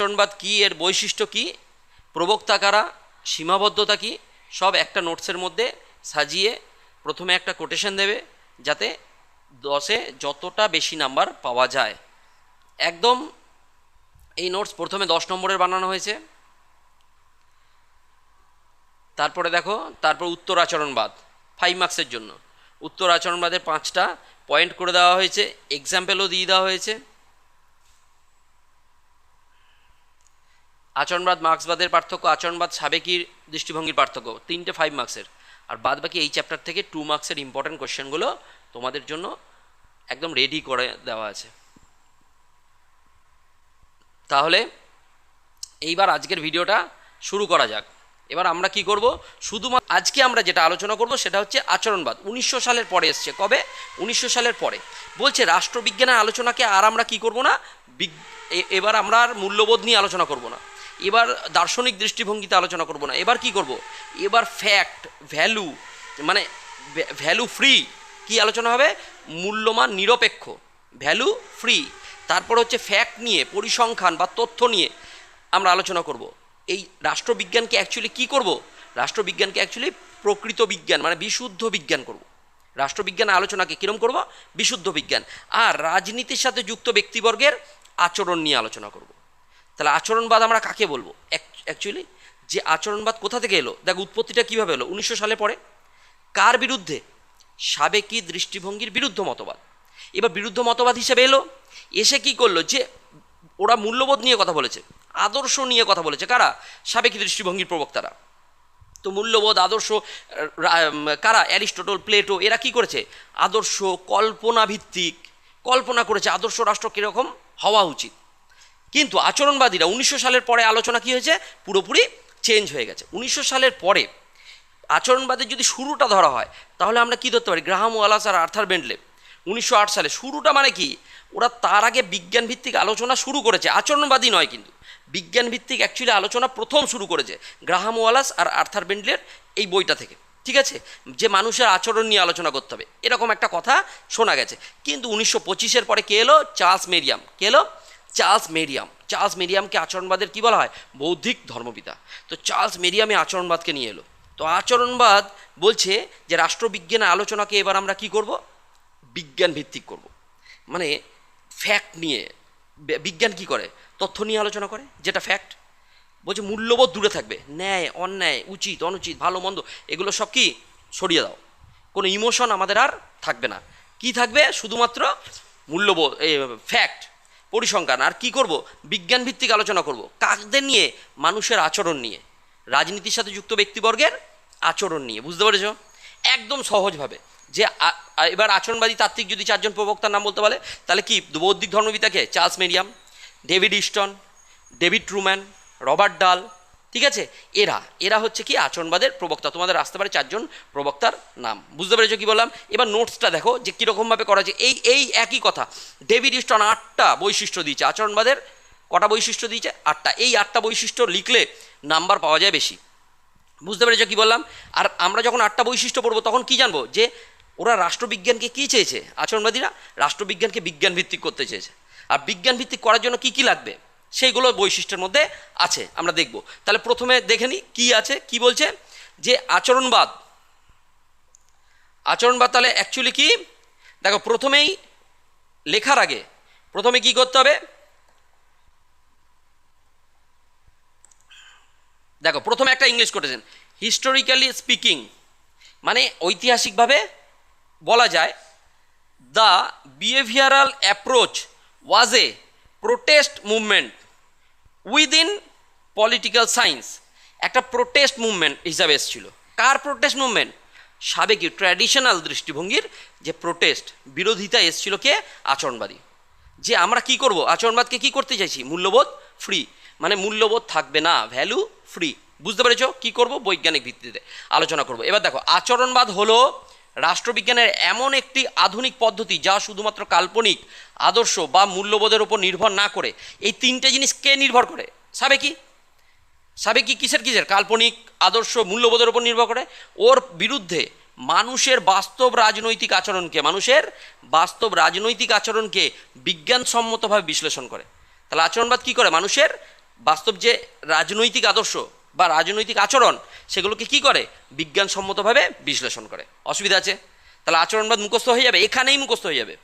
আচরণবাদ কী, এর বৈশিষ্ট্য কী, প্রবক্তা কারা, সীমাবদ্ধতা কী, সব একটা নোটসের মধ্যে সাজিয়ে প্রথমে একটা কোটেশন দেবে যাতে 10-এ যতটা বেশি নাম্বার পাওয়া যায়। একদম এই নোটস প্রথমে 10 নম্বরের বানানো হয়েছে। তারপরে দেখো, তারপর উত্তর আচরণবাদ 5 মার্কসের জন্য। উত্তর আচরণবাদের 5টা পয়েন্ট করে দেওয়া হয়েছে, এক্সাম্পলও দিয়ে দেওয়া হয়েছে। আচরণবাদ মার্ক্সবাদের পার্থক্য, আচরণবাদ সাবেকির দৃষ্টিভঙ্গির পার্থক্য, 3টে 5 মার্কসের। আর বাদ বাকি এই চ্যাপ্টার থেকে 2 মার্কসের ইম্পর্টেন্ট কোশ্চেনগুলো তোমাদের জন্য একদম রেডি করে দেওয়া আছে। তাহলে এইবার আজকের ভিডিওটা শুরু করা যাক। এবার আমরা কি করব, শুধুমাত্র আজকে আমরা যেটা আলোচনা করব সেটা হচ্ছে আচরণবাদ। 1900 সালের পরে এসছে। কবে? 1900 সালের পরে। বলছে রাষ্ট্রবিজ্ঞানের আলোচনাকে আর আমরা কি করব না, এবার আমরা আর মূল্যবোধ নিয়ে আলোচনা করব না, এবার দার্শনিক দৃষ্টিভঙ্গিতে আলোচনা করব না। এবার কি করব, এবার ফ্যাক্ট, ভ্যালু, মানে ভ্যালু ফ্রি কি আলোচনা হবে, মূল্যমান নিরপেক্ষ, ভ্যালু ফ্রি। তারপর হচ্ছে ফ্যাক্ট নিয়ে, পরিসংখ্যান বা তথ্য নিয়ে আমরা আলোচনা করব। এই রাষ্ট্রবিজ্ঞানকে অ্যাকচুয়ালি কি করব, রাষ্ট্রবিজ্ঞানকে অ্যাকচুয়ালি প্রকৃত বিজ্ঞান মানে বিশুদ্ধ বিজ্ঞান করব। রাষ্ট্রবিজ্ঞান আলোচনাকে কীরকম করব, বিশুদ্ধ বিজ্ঞান। আর রাজনীতির সাথে যুক্ত ব্যক্তিবর্গের আচরণ নিয়ে আলোচনা করব। তাহলে আচরণবাদ আমরা কাকে বলবো, অ্যাকচুয়ালি যে আচরণবাদ কোথা থেকে এলো, দেখ উৎপত্তিটা কীভাবে এলো, 1900 সালে পরে। কার বিরুদ্ধে? সাবেকি দৃষ্টিভঙ্গির বিরুদ্ধ মতবাদ। এবার বিরুদ্ধ মতবাদ হিসেবে এলো, এসে কি করলো, যে ওরা মূল্যবোধ নিয়ে কথা বলেছে, আদর্শ নিয়ে কথা বলেছে। কারা? সাবেকি দৃষ্টিভঙ্গির প্রবক্তারা। তো মূল্যবোধ, আদর্শ কারা? অ্যারিস্টটল, প্লেটো, এরা কি করেছে, আদর্শ কল্পনা ভিত্তিক কল্পনা করেছে আদর্শ রাষ্ট্র কীরকম হওয়া উচিত। কিন্তু আচরণবাদীরা 1900 সালের পরে আলোচনা কি হয়েছে, পুরোপুরি চেঞ্জ হয়ে গেছে। 1900 সালের পরে আচরণবাদের যদি শুরুটা ধরা হয় তাহলে আমরা কি ধরতে পারি, গ্রাহাম ওয়ালাস আর আর্থার বেন্টলে 1908 সালে। শুরুটা মানে কি, ওরা তার আগে বিজ্ঞান ভিত্তিক আলোচনা শুরু করেছে, আচরণবাদী নয়, কিন্তু বিজ্ঞান ভিত্তিক অ্যাকচুয়ালি আলোচনা প্রথম শুরু করেছে গ্রাহাম ওয়ালাস আর আর্থার বেন্টলের এই বইটা থেকে। ঠিক আছে, যে মানুষের আচরণ নিয়ে আলোচনা করতে হবে, এরকম একটা কথা শোনা গেছে। কিন্তু 1925-এর পরে কে এলো, চার্লস মেরিয়াম। কে এলো? Charles Merriam. চার্লস মেরিয়ামকে আচরণবাদের কী বলা হয়, বৌদ্ধিক ধর্মপিতা। তো চার্লস মেরিয়ামে আচরণবাদকে নিয়ে এলো। তো আচরণবাদ বলছে যে রাষ্ট্রবিজ্ঞানের আলোচনাকে এবার আমরা কি করব, বিজ্ঞান ভিত্তিক করব। মানে ফ্যাক্ট নিয়ে, বিজ্ঞান কি করে, তথ্য নিয়ে আলোচনা করে, যেটা ফ্যাক্ট। বলছে মূল্যবোধ দূরে থাকবে, ন্যায় অন্যায়, উচিত অনুচিত, ভালো মন্দ, এগুলো সব কি সরিয়ে দাও। কোনো ইমোশন আমাদের আর থাকবে না। কি থাকবে, শুধুমাত্র মূল্যবোধ, ফ্যাক্ট, পরিসংখ্যান। আর কি করব, বিজ্ঞান ভিত্তিক আলোচনা করব। কাদের নিয়ে? মানুষের আচরণ নিয়ে, রাজনীতির সাথে যুক্ত ব্যক্তিবর্গের আচরণ নিয়ে। বুঝতে পেরেছ? একদম সহজভাবে। যে এবার আচরণবাদী তাত্ত্বিক যদি 4 জন প্রবক্তার নাম বলতে বলে তাহলে কি, বৌদ্ধিক ধর্মপিতাকে Charles Merriam, David Easton, David Truman, Robert Dahl. ঠিক আছে, এরা হচ্ছে কি আচরণবাদের প্রবক্তা। তোমাদের আসতে পারে 4 জন প্রবক্তার নাম। বুঝতে পেরেছো কি বললাম? এবার নোটসটা দেখো যে কীরকমভাবে করা হয়েছে। এই একই কথা, ডেভিড ইস্টন 8টা বৈশিষ্ট্য দিয়েছে আচরণবাদের। কটা বৈশিষ্ট্য দিয়েছে? 8টা। এই 8টা বৈশিষ্ট্য লিখলে নাম্বার পাওয়া যায় বেশি। বুঝতে পেরেছো কি বললাম? আর আমরা যখন 8টা বৈশিষ্ট্য পড়বো তখন কি জানবো, যে ওরা রাষ্ট্রবিজ্ঞানকে কী চেয়েছে, আচরণবাদীরা রাষ্ট্রবিজ্ঞানকে বিজ্ঞান ভিত্তিক করতে চেয়েছে। আর বিজ্ঞান ভিত্তিক করার জন্য কী কী লাগবে সেইগুলো বৈশিষ্ট্যের মধ্যে আছে, আমরা দেখব। তাহলে প্রথমে দেখে নিই কী আছে। কি বলছে, যে আচরণবাদ তাহলে অ্যাকচুয়ালি কি, দেখো প্রথমেই লেখার আগে প্রথমে কি করতে হবে, দেখো প্রথমে একটা ইংলিশ কোটেশন, হিস্টোরিক্যালি স্পিকিং, মানে ঐতিহাসিকভাবে বলা যায়, the behavioural approach was A protest movement within political science. একটা প্রোটেস্ট মুভমেন্ট হিসাবে এসেছিল। কার প্রোটেস্ট মুভমেন্ট? সাবেকি ট্র্যাডিশনাল দৃষ্টিভঙ্গির যে প্রোটেস্ট, বিরোধিতা এসেছিল কে? আচরণবাদী। যে আমরা কি করব, আচরণবাদকে কি করতে চাইছি, মূল্যবোধ ফ্রি, মানে মূল্যবোধ থাকবে না, ভ্যালু ফ্রি। বুঝতে পেরেছো? কি করব, বৈজ্ঞানিক ভিত্তিতে আলোচনা করব। এবার দেখো, আচরণবাদ হলো রাষ্ট্রবিজ্ঞানের এমন একটি আধুনিক পদ্ধতি যা শুধুমাত্র কাল্পনিক আদর্শ বা মূল্যবোধের উপর নির্ভর না করে, এই 3টে জিনিস কে নির্ভর করে, সাবেকি কিসের, কাল্পনিক আদর্শ মূল্যবোধের উপর নির্ভর করে। ওর বিরুদ্ধে মানুষের বাস্তব রাজনৈতিক আচরণকে বিজ্ঞানসম্মতভাবে বিশ্লেষণ করে। তাহলে আচরণবাদ কী করে, মানুষের বাস্তব যে রাজনৈতিক আদর্শ বা রাজনৈতিক আচরণ সেগুলোকে কি করে বিজ্ঞানসম্মতভাবে বিশ্লেষণ করে। অসুবিধা আছে? তাহলে আচরণবাদ মুখস্থ হয়ে যাবে, এখানেই মুখস্থ হয়ে যাবে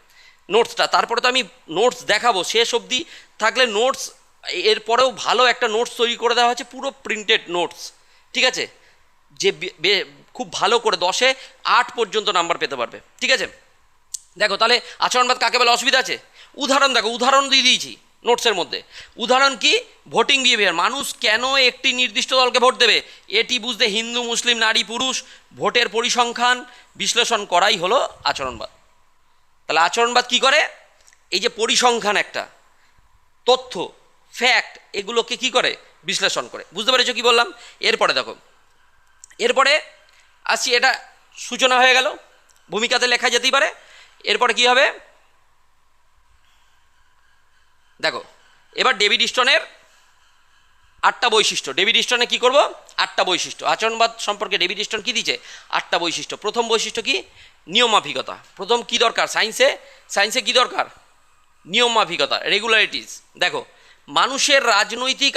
নোটসটা। তারপরে তো আমি নোটস দেখাবো, শেষ অবধি থাকলে নোটস, এরপরেও ভালো একটা নোটস তৈরি করে দেওয়া হচ্ছে, পুরো প্রিন্টেড নোটস, ঠিক আছে, যে খুব ভালো করে 10-এ 8 পর্যন্ত নাম্বার পেতে পারবে, ঠিক আছে। দেখো তাহলে আচরণবাদ কাকে বলে, অসুবিধা আছে? উদাহরণ দেখো, উদাহরণ দিয়ে দিয়েছি নোটসের মধ্যে। উদাহরণ কি? ভোটিং বিহেভিয়ার, মানুষ কেন একটি নির্দিষ্ট দলকে ভোট দেবে এটি বুঝতে হিন্দু মুসলিম নারী পুরুষ ভোটের পরিসংখ্যান বিশ্লেষণ করাই হলো আচরণবাদ। তাহলে আচরণবাদ কি করে? এই যে পরিসংখ্যান, একটা তথ্য, ফ্যাক্ট, এগুলোকে কি করে বিশ্লেষণ করে। বুঝতে পেরেছো কি বললাম? এরপরে দেখো, এরপরে আসছি, এটা সূচনা হয়ে গেল, ভূমিকাতে লেখা যেতেই পারে। এরপরে কি হবে দেখো, এবার ডেভিড স্টোনের 8টা বৈশিষ্ট্য। ডেভিড স্টোনে কি করব? 8টা বৈশিষ্ট্য। আচরণবাদ সম্পর্কে ডেভিড স্টোন কি দিয়েছে? 8টা বৈশিষ্ট্য। প্রথম বৈশিষ্ট্য কি? নিয়মাফিকতা। প্রথম কি দরকার সায়েন্সে কি দরকার? নিয়মাফিকতা, রেগুলারিটিস। দেখো, মানুষের রাজনৈতিক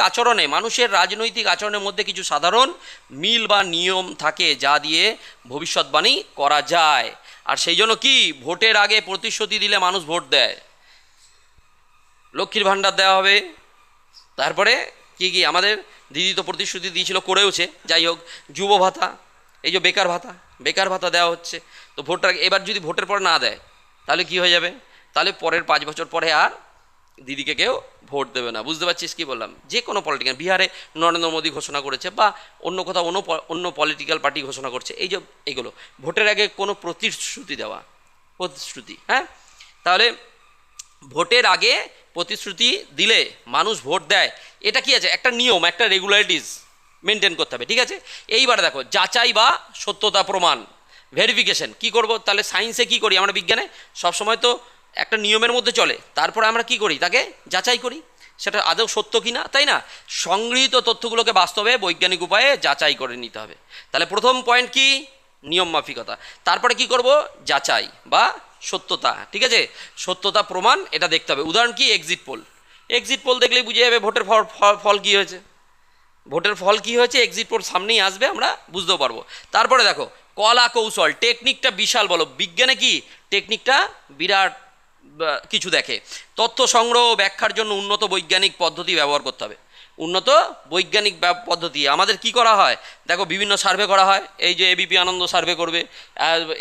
আচরণের মধ্যে কিছু সাধারণ মিল বা নিয়ম থাকে যা দিয়ে ভবিষ্যৎবাণী করা যায়। আর সেই জন্য কি, ভোটের আগে প্রতিশ্রুতি দিলে মানুষ ভোট দেয়। লক্ষ্মীর ভাণ্ডার দেওয়া হবে, তারপরে কি কি আমাদের দিদি তো প্রতিশ্রুতি দিয়েছিল, করেওছে, যাই হোক, যুব ভাতা, এই যে বেকার ভাতা দেওয়া হচ্ছে। তো ভোটটা এবার যদি ভোটের পরে না দেয় তাহলে কি হয়ে যাবে? তাহলে পরের 5 বছর পরে আর দিদিকে কেউ ভোট দেবে না। বুঝতে পারছিস কি বললাম? যে কোনো পলিটিক্যাল, বিহারে নরেন্দ্র মোদী ঘোষণা করেছে, বা অন্য কোথাও অন্য পলিটিক্যাল পার্টি ঘোষণা করছে, এই যে এগুলো ভোটের আগে কোনো প্রতিশ্রুতি, হ্যাঁ, তাহলে ভোটের আগে প্রতিশ্রুতি দিলে মানুষ ভোট দেয়, এটা কি আছে? একটা নিয়ম, একটা রেগুলারিটিস মেনটেন করতে হবে, ঠিক আছে। এইবারে দেখো, যাচাই বা সত্যতা প্রমাণ, ভেরিফিকেশন কি করব? তাহলে সায়েন্সে কি করি আমরা, বিজ্ঞানে সবসময় তো একটা নিয়মের মধ্যে চলে, তারপরে আমরা কি করি? তাকে যাচাই করি, সেটা আদৌ সত্য কি না, তাই না? সংগৃহীত তথ্যগুলোকে বাস্তবে বৈজ্ঞানিক উপায়ে যাচাই করে নিতে হবে। তাহলে প্রথম পয়েন্ট কি? নিয়ম মাফিকতা। তারপরে কি করব? যাচাই বা সত্যতা, ঠিক আছে, সত্যতা প্রমাণ, এটা দেখতে হবে। উদাহরণ কি? এক্সিট পোল দেখলেই বুঝে যাবে ভোটের ফল কী হয়েছে। এক্সিট পোল সামনেই আসবে, আমরা বুঝতেও পারবো। তারপরে দেখো, কলা কৌশল, টেকনিকটা বিশাল বলো, বিজ্ঞানে কি টেকনিকটা বিরাট কিছু দেখে। তথ্য সংগ্রহ ব্যাখ্যার জন্য উন্নত বৈজ্ঞানিক পদ্ধতি ব্যবহার করতে হবে। উন্নত বৈজ্ঞানিক পদ্ধতি আমাদের কি করা হয়? দেখো, বিভিন্ন সার্ভে করা হয়, এই যে এবিপি আনন্দ সার্ভে করবে,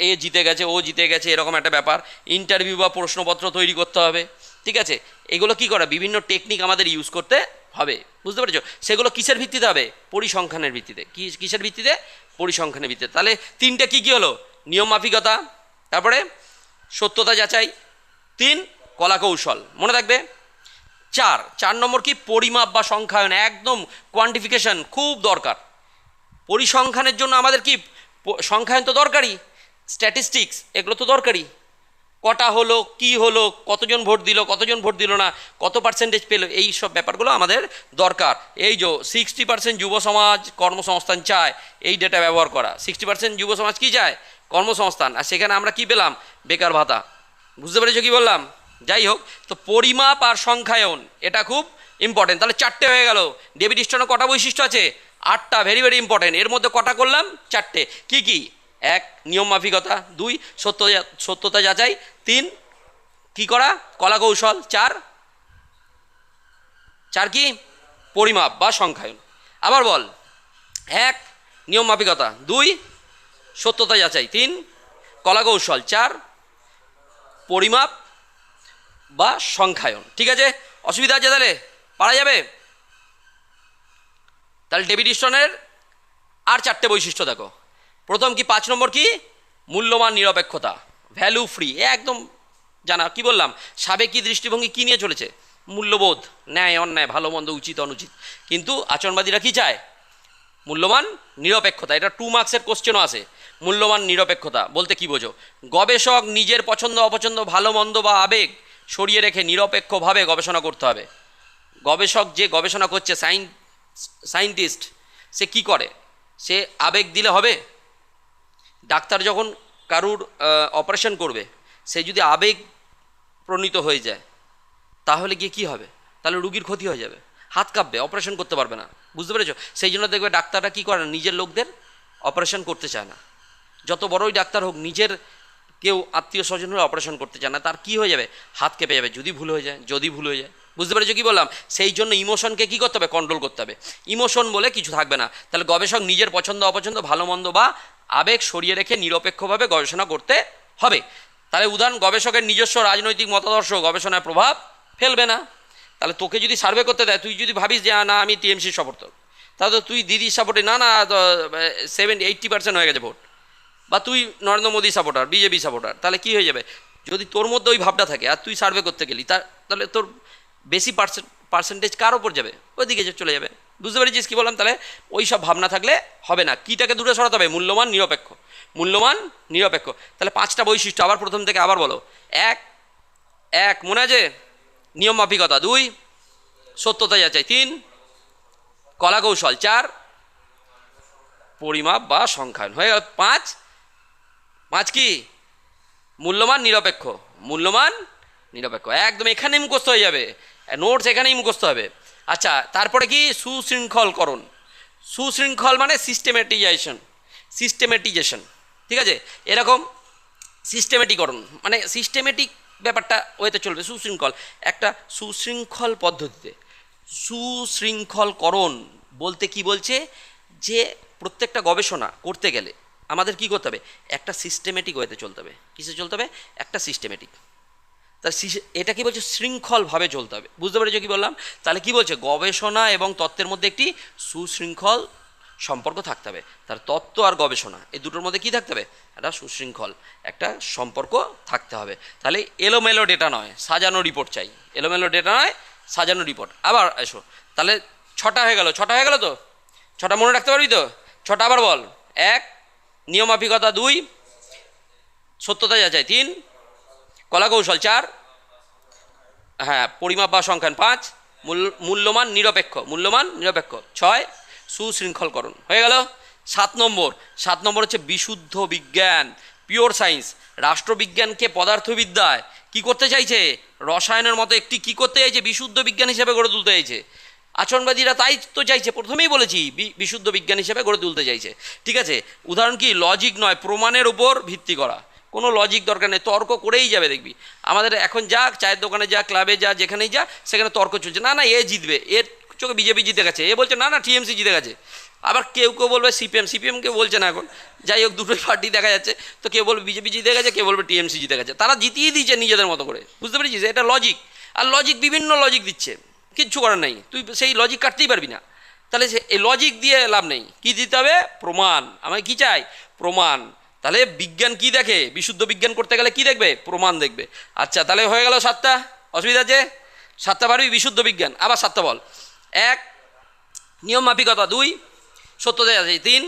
এ জিতে গেছে, ও জিতে গেছে, এরকম একটা ব্যাপার। ইন্টারভিউ বা প্রশ্নপত্র তৈরি করতে হবে, ঠিক আছে। এগুলো কি করে? বিভিন্ন টেকনিক আমাদের ইউজ করতে হবে, বুঝতে পেরেছো? সেগুলো কিসের ভিত্তিতে হবে? পরিসংখ্যানের ভিত্তিতে। কিসের ভিত্তিতে? পরিসংখ্যানের ভিত্তিতে। তাহলে 3টে কি কি হলো? নিয়ম মাফিকতা, তারপরে সত্যতা যাচাই, 3 কলা কৌশল, মনে থাকবে। 4 নম্বর কি? পরিমাপ বা সংখ্যায়ন, একদম কোয়ান্টিফিকেশন খুব দরকার। পরিসংখ্যানের জন্য আমাদের কি সংখ্যায়ন তো দরকারই, স্ট্যাটিস্টিক্স এগুলো তো দরকারই। কটা হলো, কি হলো, কতজন ভোট দিল না, কত পার্সেন্টেজ পেলো, এই সব ব্যাপারগুলো আমাদের দরকার। এই যে 60% যুব সমাজ কর্মসংস্থান চায়, এই ডেটা ব্যবহার করা। 60% যুব সমাজ কী চায়? কর্মসংস্থান। আর সেখানে আমরা কি পেলাম? বেকার ভাতা। বুঝতে পেরেছো কি বললাম? যাই হোক, তো পরিমাপ আর সংখ্যায়ন এটা খুব ইম্পর্টেন্ট। তাহলে 4টে হয়ে গেল। ডেভিড স্টোনের কটা বৈশিষ্ট্য আছে? 8টা, ভেরি ভেরি ইম্পর্টেন্ট। এর মধ্যে কটা করলাম? 4টে। কি কি? 1 নিয়ম মাফিকতা, 2 সত্যতা যাচাই, 3 কি করা? কলা কৌশল, 4 কি? পরিমাপ বা সংখ্যায়ন। আবার বল, 1 নিয়ম মাফিকতা, 2 সত্যতা যাচাই, 3 কলা কৌশল, 4 পরিমাপ বা সংখ্যায়ন, ঠিক আছে। অসুবিধা আছে? তাহলে পারা যাবে। তাহলে ডেভিড স্টোনের আর 4টে বৈশিষ্ট্য দেখো। প্রথম কি? 5 নম্বর কি? মূল্যবান নিরপেক্ষতা, ভ্যালু ফ্রি, একদম জানা। কি বললাম? সাবেকি দৃষ্টিভঙ্গি কি নিয়ে চলেছে? মূল্যবোধ, ন্যায় অন্যায়, ভালো মন্দ, উচিত অনুচিত। কিন্তু আচরণবাদীরা কি চায়? মূল্যবান নিরপেক্ষতা। এটা 2 মার্কসের কোশ্চেনও আছে। মূল্যবান নিরপেক্ষতা বলতে কি বোঝো? গবেষক নিজের পছন্দ অপছন্দ, ভালো মন্দ বা আবেগ সরিয়ে রেখে নিরপেক্ষভাবে গবেষণা করতে হবে। গবেষক যে গবেষণা করছে, সায়েন্টিস্ট, সে কি করে? সে আবেগ দিলে হবে? ডাক্তার যখন কারুর অপারেশন করবে, সে যদি আবেগ প্রণীত হয়ে যায় তাহলে গিয়ে কী হবে? তাহলে রুগীর ক্ষতি হয়ে যাবে। হাত কাঁপবে, অপারেশন করতে পারবে না, বুঝতে পেরেছো? সেই জন্য দেখবে ডাক্তাররা কী করে না, নিজের লোকদের অপারেশন করতে চায় না। যত বড়ই ডাক্তার হোক, নিজের কেউ আত্মীয় স্বজন হলে অপারেশন করতে চায় না, তার কি হয়ে যাবে, হাত কেঁপে যাবে, যদি ভুল হয়ে যায়, যদি ভুল হয়ে যায়, বুঝতে পেরেছো কী বললাম? সেই জন্য ইমোশনকে কী করতে হবে, কন্ট্রোল করতে হবে। ইমোশন বলে কিছু থাকবে না। তাহলে গবেষক নিজের পছন্দ অপছন্দ, ভালো মন্দ বা আবেগ সরিয়ে রেখে নিরপেক্ষভাবে গবেষণা করতে হবে। তাহলে উদাহরণ, গবেষকের নিজস্ব রাজনৈতিক মতাদর্শ গবেষণায় প্রভাব ফেলবে না। তাহলে তোকে যদি সার্ভে করতে দেয়, তুই যদি ভাবিস যে না আমি টিএমসির সমর্থক, তাহলে তো তুই দিদির সাপোর্টে না 80% হয়ে গেছে ভোট, বা তুই Narendra Modi supporter, BJP supporter, তাহলে কী হয়ে যাবে? যদি তোর মধ্যে ওই ভাবটা থাকে আর তুই সার্ভে করতে গেলি, তাহলে তোর বেশি পার্সেন্টেজ কার ওপর যাবে, ওইদিকে চলে যাবে। বুঝতে পেরেছিস কী বললাম? তাহলে ওই সব ভাবনা থাকলে হবে না। কীটাকে দূরে সরাতে হবে? মূল্যবান নিরপেক্ষ, মূল্যবান নিরপেক্ষ। তাহলে 5টা বৈশিষ্ট্য আবার প্রথম থেকে আবার বলো। এক মনে আছে, নিয়ম মাফিকতা। 2 সত্যতা যাচাই। 3 কলা কৌশল। 4 পরিমাপ বা সংখ্যায়ন। হয়ে গেল 5 কি? মূল্যবান নিরপেক্ষ, মূল্যবান নিরপেক্ষ। একদম এখানে মুখস্থ হয়ে যাবে, নোটস এখানেই মুখস্থ হবে। আচ্ছা, তারপরে কি? সুশৃঙ্খলকরণ। সুশৃঙ্খল মানে সিস্টেমেটিজেশন, ঠিক আছে? এরকম সিস্টেমেটিকরণ মানে সিস্টেমেটিক ব্যাপারটা ওয়েতে চলবে। সুশৃঙ্খল, একটা সুশৃঙ্খল পদ্ধতিতে। সুশৃঙ্খলকরণ বলতে কি বলছে, যে প্রত্যেকটা গবেষণা করতে গেলে আমাদের কি করতে হবে, একটা সিস্টেমেটিক ওয়েতে চলতে হবে। কিসে চলতে হবে? একটা সিস্টেমেটিক। তা এটা কি বলছে? শৃঙ্খলভাবে চলতে হবে। বুঝতে পেরেছো কি বললাম? তাহলে কি বলছে, গবেষণা এবং তত্ত্বের মধ্যে একটি সুশৃঙ্খল সম্পর্ক থাকতে হবে। তার তত্ত্ব আর গবেষণা এই দুটোর মধ্যে কি থাকতে হবে? একটা সুশৃঙ্খল একটা সম্পর্ক থাকতে হবে। তাহলে এলোমেলো ডেটা নয়, সাজানো রিপোর্ট চাই। এলোমেলো ডেটা নয়, সাজানো রিপোর্ট। আবার এসো, তাহলে 6টা হয়ে গেল। 6টা হয়ে গেল তো? 6টা মনে রাখতে পারবি তো? 6টা আবার বল। 1 নিয়মাফিকতা। 2 সত্যতা যাচাই। 3 কলা কৌশল। 4 হ্যাঁ পরিমাপ বা সংখ্যান। 5 মূল্যমান নিরপেক্ষ, মূল্যমান নিরপেক্ষ। 6 সুশৃঙ্খলকরণ। হয়ে গেল। 7 নম্বর হচ্ছে বিশুদ্ধ বিজ্ঞান, পিওর সায়েন্স। রাষ্ট্রবিজ্ঞানকে পদার্থবিদ্যায় কি করতে চাইছে? রসায়নের মতো একটি কি করতে চাইছে? বিশুদ্ধ বিজ্ঞান হিসেবে গড়ে তুলতে চাইছে। আচরণবাদীরা তাই তো চাইছে, প্রথমেই বলেছি বিশুদ্ধ বিজ্ঞান হিসেবে গড়ে তুলতে চাইছে। ঠিক আছে, উদাহরণ কি? লজিক নয়, প্রমাণের উপর ভিত্তি করা। কোনো লজিক দরকার নেই, তর্ক করেই যাবে। দেখবি আমাদের এখন যা, চায়ের দোকানে যা, ক্লাবে যা, যেখানেই যা, সেখানে তর্ক চলছে। না এ জিতবে, এর চোখে বিজেপি জিতে গেছে, এ বলছে না টিএমসি জিতে গেছে। আবার কেউ বলবে সিপিএমকে বলছে না এখন। যাই হোক, দুটোই পার্টি দেখা যাচ্ছে। তো কেউ বলবে বিজেপি জিতে গেছে, কেউ বলবে টিএমসি জিতে গেছে। তারা জিতিয়ে দিচ্ছে নিজেদের মতো করে। বুঝতে পেরেছিস? এটা লজিক। আর লজিক বিভিন্ন লজিক দিচ্ছে, কিচ্ছু করার নেই, তুই সেই লজিক কাটতেই পারবি না। তাহলে এই লজিক দিয়ে লাভ নেই। কি দিতে হবে? প্রমাণ। আমায় কি চাই? প্রমাণ। তাহলে বিজ্ঞান কি দেখে? বিশুদ্ধ বিজ্ঞান করতে গেলে কি দেখবে? প্রমাণ দেখবে। আচ্ছা, তাহলে হয়ে গেল 7টা। অসুবিধা আছে? 7টা পারবি? বিশুদ্ধ বিজ্ঞান। আবার 7টা বল। 1 নিয়ম মাফিকতা। 2 সত্যতা যাচাই। 3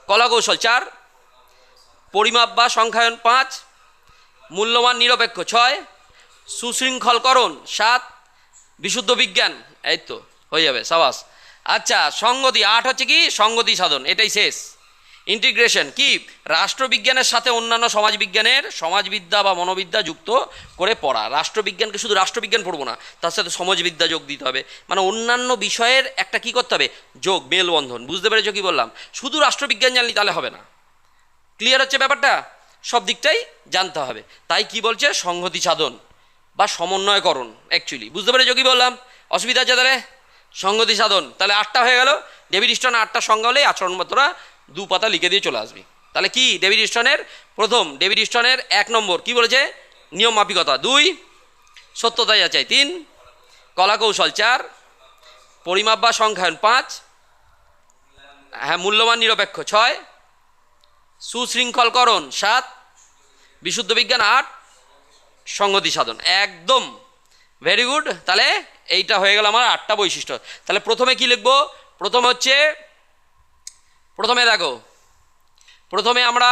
কলা কৌশল। 4 পরিমাপ বা সংখ্যায়ন। 5 মূল্যবান নিরপেক্ষ। 6 সুশৃঙ্খলকরণ। 7 বিশুদ্ধ বিজ্ঞান। এই তো হয়ে যাবে, সাবাস। আচ্ছা, সংগতি। 8 হচ্ছে কি? সংগতি সাধন। এটাই শেষ। ইন্টিগ্রেশন কি? রাষ্ট্রবিজ্ঞানের সাথে অন্যান্য সমাজবিজ্ঞানের, সমাজবিদ্যা বা মনোবিদ্যা যুক্ত করে পড়া। রাষ্ট্রবিজ্ঞানকে শুধু রাষ্ট্রবিজ্ঞান পড়বো না, তার সাথে সমাজবিদ্যা যোগ দিতে হবে। মানে অন্যান্য বিষয়ের একটা কি করতে হবে? যোগ, মেলবন্ধন। বুঝতে পেরেছো কি বললাম? শুধু রাষ্ট্রবিজ্ঞান জানলি তাহলে হবে না। ক্লিয়ার হচ্ছে ব্যাপারটা? সব দিকটাই জানতে হবে। তাই কি বলছে? সংহতি সাধন বা সমন্বয়করণ অ্যাকচুয়ালি। বুঝতে পেরেছো কি বললাম? অসুবিধা আছে তাহলে? সংগতি সাধন। তাহলে 8টা হয়ে গেল। ডেভিড স্টোন 8টা সংজ্ঞা হলেই আচরণমাত্রা 2 পাতা লিখে দিয়ে চলে আসবি। তাহলে কি? ডেভিড স্টোনের 1 নম্বর কি বলেছে? নিয়ম মাফিকতা। 2 সত্যতা যাচাই। 3 কলা কৌশল। 4 পরিমাপ বা সংখ্যায়ন। 5 হ্যাঁ মূল্যবান নিরপেক্ষ। 6 সুশৃঙ্খলকরণ। 7 বিশুদ্ধ বিজ্ঞান। 8 সংগতি সাধন। একদম ভেরি গুড। তাহলে এইটা হয়ে গেল আমার 8টা বৈশিষ্ট্য। তাহলে প্রথমে কি লিখবো? প্রথমে দেখো, প্রথমে আমরা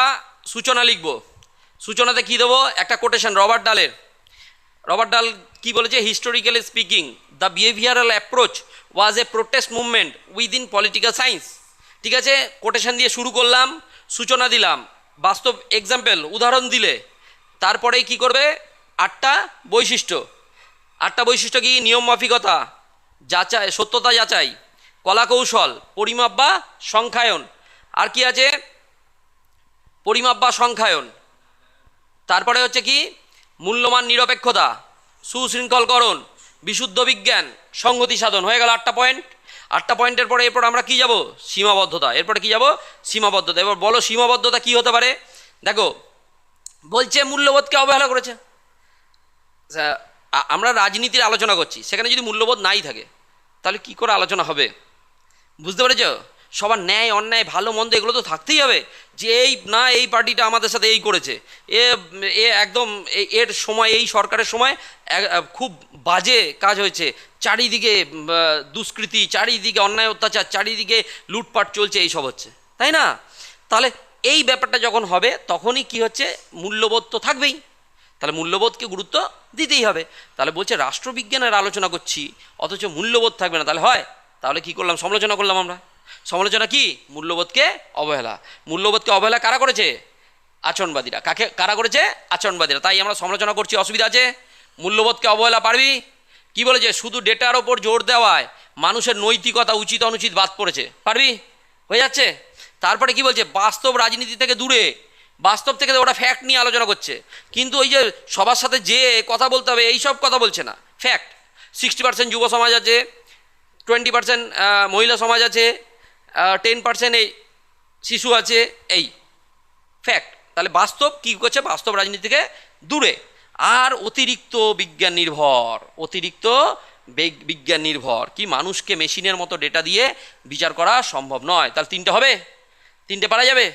সূচনা লিখব। সূচনাতে কি দেবো? একটা কোটেশন রবার্ট ডাল কি বলেছে? Historically speaking the behavioural approach was A protest movement within political science. ঠিক আছে, কোটেশন দিয়ে শুরু করলাম, সূচনা দিলাম, বাস্তব এক্সাম্পল উদাহরণ দিলে, তারপরেই কি করবে? 8টা বৈশিষ্ট্য। 8টা বৈশিষ্ট্য কি? নিয়ম মাফিকতা। যাচাই, সত্যতা যাচাই, কলা কৌশল, পরিমাপ বা সংখ্যায়ন, আর কি আছে, পরিমাপ বা সংখ্যায়ন, তারপরে হচ্ছে কি মূল্যমান নিরপেক্ষতা, সুশৃঙ্খলকরণ, বিশুদ্ধ বিজ্ঞান, সংহতি সাধন। হয়ে গেল 8টা পয়েন্ট। 8টা পয়েন্টের পরে এরপর আমরা কি যাব, সীমাবদ্ধতা। এরপরে কি যাব, সীমাবদ্ধতা। এবার বলো সীমাবদ্ধতা কি হতে পারে। দেখো বলছে মূল্যবোধকে অবহেলা করেছে। আমরা রাজনীতির আলোচনা করছি, সেখানে যদি মূল্যবোধ নাই থাকে তাহলে কি করে আলোচনা হবে, বুঝতে পেরেছ? সবার ন্যায় অন্যায় ভালো মন্দ এগুলো তো থাকতেই হবে, যে এই না এই পার্টিটা আমাদের সাথে এই করেছে, এ এ একদম এর সময় এই সরকারের সময় খুব বাজে কাজ হয়েছে, চারিদিকে দুষ্কৃতি, চারিদিকে অন্যায় অত্যাচার, চারিদিকে লুটপাট চলছে, এইসব হচ্ছে, তাই না? তাহলে এই ব্যাপারটা যখন হবে তখনই কি হচ্ছে, মূল্যবোধ তো থাকবেই, তাহলে মূল্যবোধকে গুরুত্ব দিতেই হবে। তাহলে বলছে রাষ্ট্রবিজ্ঞানের আলোচনা করছি অথচ মূল্যবোধ থাকবে না, তাহলে হয়? তাহলে কি করলাম, সমালোচনা করলাম আমরা। সমালোচনা কি, মূল্যবোধকে অবহেলা। মূল্যবোধকে অবহেলা কারা করেছে, আচরণবাদীরা। কারা করেছে, আচরণবাদীরা। তাই আমরা সমালোচনা করছি, অসুবিধা আছে? মূল্যবোধকে অবহেলা পারবি? কি বলেছে, শুধু ডেটার ওপর জোর দেওয়ায় মানুষের নৈতিকতা উচিত অনুচিত বাদ পড়েছে, পারবি? হয়ে যাচ্ছে। তারপরে কি বলছে, বাস্তব রাজনীতি থেকে দূরে, বাস্তব থেকে ওরা ফ্যাক্ট নিয়ে আলোচনা করছে, কিন্তু ওই যে সবার সাথে যে কথা বলতে হবে এইসব কথা বলছে না। ফ্যাক্ট, 60% যুব সমাজ আছে, 20% মহিলা সমাজ আছে, 10% এই শিশু আছে, এই ফ্যাক্ট। তাহলে বাস্তব কী করছে, বাস্তব রাজনীতি থেকে দূরে। আর অতিরিক্ত বিজ্ঞান নির্ভর, অতিরিক্ত বিজ্ঞান নির্ভর, কি মানুষকে মেশিনের মতো ডেটা দিয়ে বিচার করা সম্ভব নয়। তাহলে 3টে হবে, 3টে পারা যাবে,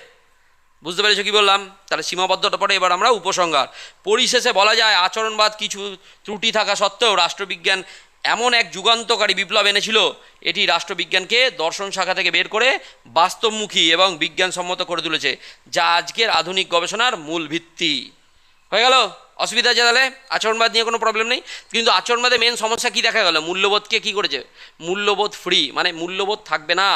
বুঝতে পেরেছো কি বললাম? তাহলে সীমাবদ্ধতা পরে এবার আমরা উপসংহার। পরিশেষে বলা যায় আচরণবাদ কিছু ত্রুটি থাকা সত্ত্বেও রাষ্ট্রবিজ্ঞান এমন এক যুগান্তকারী বিপ্লব এনেছিল, এটি রাষ্ট্রবিজ্ঞানকে দর্শন শাখা থেকে বের করে বাস্তবমুখী এবং বিজ্ঞানসম্মত করে তুলেছে, যা আজকের আধুনিক গবেষণার মূল ভিত্তি। হয়ে গেল? অসুবিধা আছে তাহলে? আচরণবাদ নিয়ে কোনো প্রবলেম নেই, কিন্তু আচরণবাদে মেন সমস্যা কী দেখা গেল, মূল্যবোধকে কী করেছে, মূল্যবোধ ফ্রি, মানে মূল্যবোধ থাকবে না,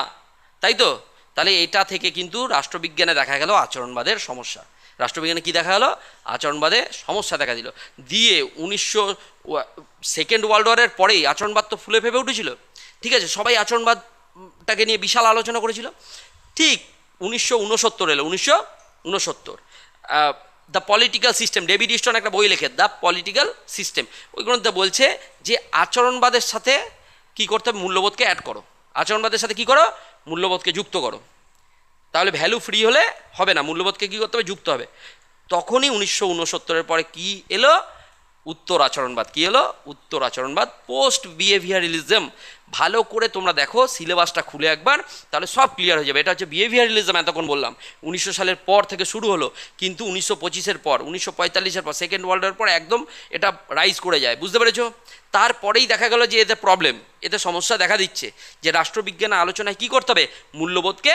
তাই তো? তাহলে এটা থেকে কিন্তু রাষ্ট্রবিজ্ঞানে দেখা গেল আচরণবাদের সমস্যা। রাষ্ট্রবিজ্ঞানে কি দেখা গেল, আচরণবাদে সমস্যা দেখা দিল। দিয়ে 2nd ওয়ার্ল্ড ওয়ারের পরেই আচরণবাদ তো ফুলে ফেপে উঠেছিল, ঠিক আছে, সবাই আচরণবাদটাকে নিয়ে বিশাল আলোচনা করেছিল। ঠিক 1969 এলো, 1969 the political system, David Easton একটা বই লেখে দ্য পলিটিক্যাল সিস্টেম, ওই গ্রন্থে বলছে যে আচরণবাদের সাথে কি করতে হবে, মূল্যবোধকে অ্যাড করো, আচরণবাদের সাথে কি করো, মূল্যবোধকে যুক্ত করো। তাহলে ভ্যালু ফ্রি হলে হবে না, মূল্যবোধকে কী করতে হবে, যুক্ত হবে। তখনই 1969 পরে কি এলো, উত্তর আচরণবাদ। কি এলো, উত্তর আচরণবাদ, পোস্ট বিহেভিয়ারিলিজম। ভালো করে তোমরা দেখো সিলেবাসটা খুলে একবার, তাহলে সব ক্লিয়ার হয়ে যাবে। এটা হচ্ছে বিহেভিয়ারিলিজম, এতক্ষণ বললাম 1900 সালের পর থেকে শুরু হলো, কিন্তু 1925-এর পর, 1945-এর পর, 2nd ওয়ার্ল্ডের পর একদম এটা রাইজ করে যায়, বুঝতে পেরেছো? তারপরেই দেখা গেল যে এতে প্রবলেম, এতে সমস্যা দেখা দিচ্ছে, যে রাষ্ট্রবিজ্ঞান আলোচনায় কী করতে হবে, মূল্যবোধকে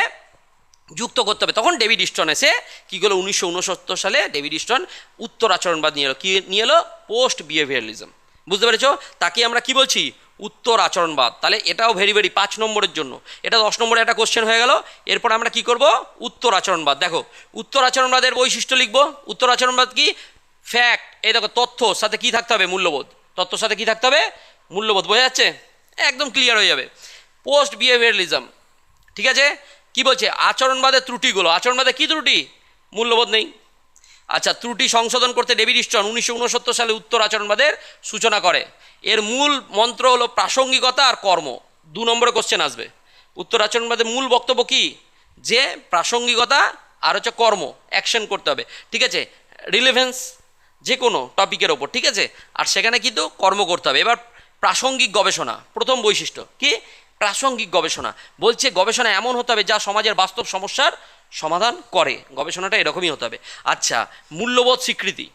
যুক্ত করতে হবে। তখন ডেভিড ইস্টন এসে কী করলো, 1969 সালে ডেভিড ইস্টন উত্তর আচরণবাদ নিয়ে এলো। কী নিয়ে এলো, পোস্ট বিহেভিয়ারিলিজম, বুঝতে পেরেছো? তাকে আমরা কি বলছি, উত্তর আচরণবাদ। তাহলে এটাও ভেরি ভেরি 5 নম্বরের জন্য, এটা 10 নম্বরে একটা কোশ্চেন হয়ে গেল। এরপর আমরা কি করব, উত্তর আচরণবাদ। দেখো উত্তর আচরণবাদের বৈশিষ্ট্য লিখবো। উত্তর আচরণবাদ কি, ফ্যাক্ট, এই দেখো তথ্যর সাথে কি থাকতে হবে, মূল্যবোধ, তথ্যর সাথে কি থাকতে হবে, মূল্যবোধ। বোঝা যাচ্ছে? একদম ক্লিয়ার হয়ে যাবে। পোস্ট বিহেভিয়ারিলিজম, ঠিক আছে। কি বলছে, আচরণবাদের ত্রুটিগুলো, আচরণবাদে কি ত্রুটি, মূল্যবোধ নেই। আচ্ছা, ত্রুটি সংশোধন করতে ডেভিড ইস্টন 1969 সালে উত্তর আচরণবাদের সূচনা করে। এর মূল মন্ত্র হলো প্রাসঙ্গিকতা আর কর্ম। 2 নম্বরে কোশ্চেন আসবে। উত্তর আচরণবাদের মূল বক্তব্য কি, যে প্রাসঙ্গিকতা আর হচ্ছে কর্ম, অ্যাকশন করতে হবে, ঠিক আছে, রিলেভেন্স যে কোনো টপিকের ওপর, ঠিক আছে, আর সেখানে কিন্তু কর্ম করতে হবে। এবার প্রাসঙ্গিক গবেষণা, প্রথম বৈশিষ্ট্য কি, প্রাসঙ্গিক গবেষণা। বলছে গবেষণা এমন হতে হবে যা সমাজের বাস্তব সমস্যার সমাধান করে, গবেষণাটা এরকমই হতে হবে। আচ্ছা, মূল্যবোধ স্বীকৃতি,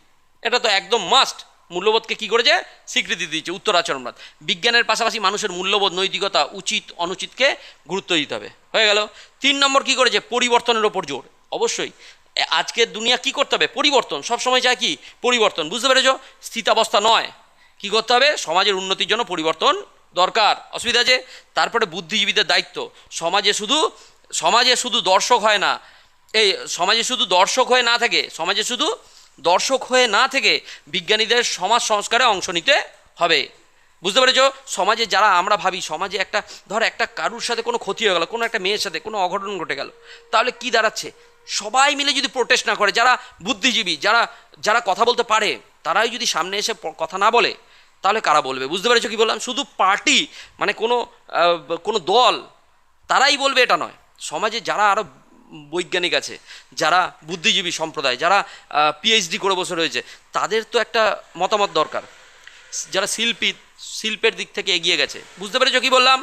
এটা তো একদম মাস্ট। মূল্যবোধকে কী করেছে, স্বীকৃতি দিয়েছে উত্তর আচরণবাদ। বিজ্ঞানের পাশাপাশি মানুষের মূল্যবোধ, নৈতিকতা, উচিত অনুচিতকে গুরুত্ব দিতে হবে। হয়ে গেল। 3 নম্বর কী করেছে, পরিবর্তনের ওপর জোর। অবশ্যই আজকের দুনিয়া কি করতে হবে, পরিবর্তন, সবসময় চায় কি, পরিবর্তন, বুঝতে পেরেছ? স্থিতাবস্থা নয়, কি করতে হবে, সমাজের উন্নতির জন্য পরিবর্তন দরকার। অসুবিধা আছে? তারপরে বুদ্ধিজীবীদের দায়িত্ব, সমাজে শুধু দর্শক হয় না, এই সমাজে শুধু দর্শক হয়ে না থেকে, সমাজে শুধু দর্শক হয়ে না থেকে বিজ্ঞানীদের সমাজ সংস্কারে অংশ নিতে হবে। বুঝতে পেরেছো? সমাজে যারা আমরা ভাবি সমাজে একটা ধর একটা কারুর সাথে কোনো ক্ষতি হয়ে গেল, কোনো একটা মেয়ের সাথে কোনো অঘটন ঘটে গেল, তাহলে কি দাঁড়াচ্ছে? সবাই মিলে যদি প্রোটেস্ট না করে, যারা বুদ্ধিজীবী, যারা যারা কথা বলতে পারে, তারাই যদি সামনে এসে কথা না বলে, তাহলে কারা বলবে? বুঝতে পেরেছো কি বললাম? শুধু পার্টি মানে কোনো দল তারাই বলবে এটা নয়। সমাজে যারা আরও বৈজ্ঞানিক আছে, যারা বুদ্ধিজীবী সম্প্রদায়, যারা পিএইচডি করে বসে রয়েছে, তাদের তো একটা মতামত দরকার। যারা শিল্পের দিক থেকে এগিয়ে গেছে, বুঝতে পেরেছো কি বললাম?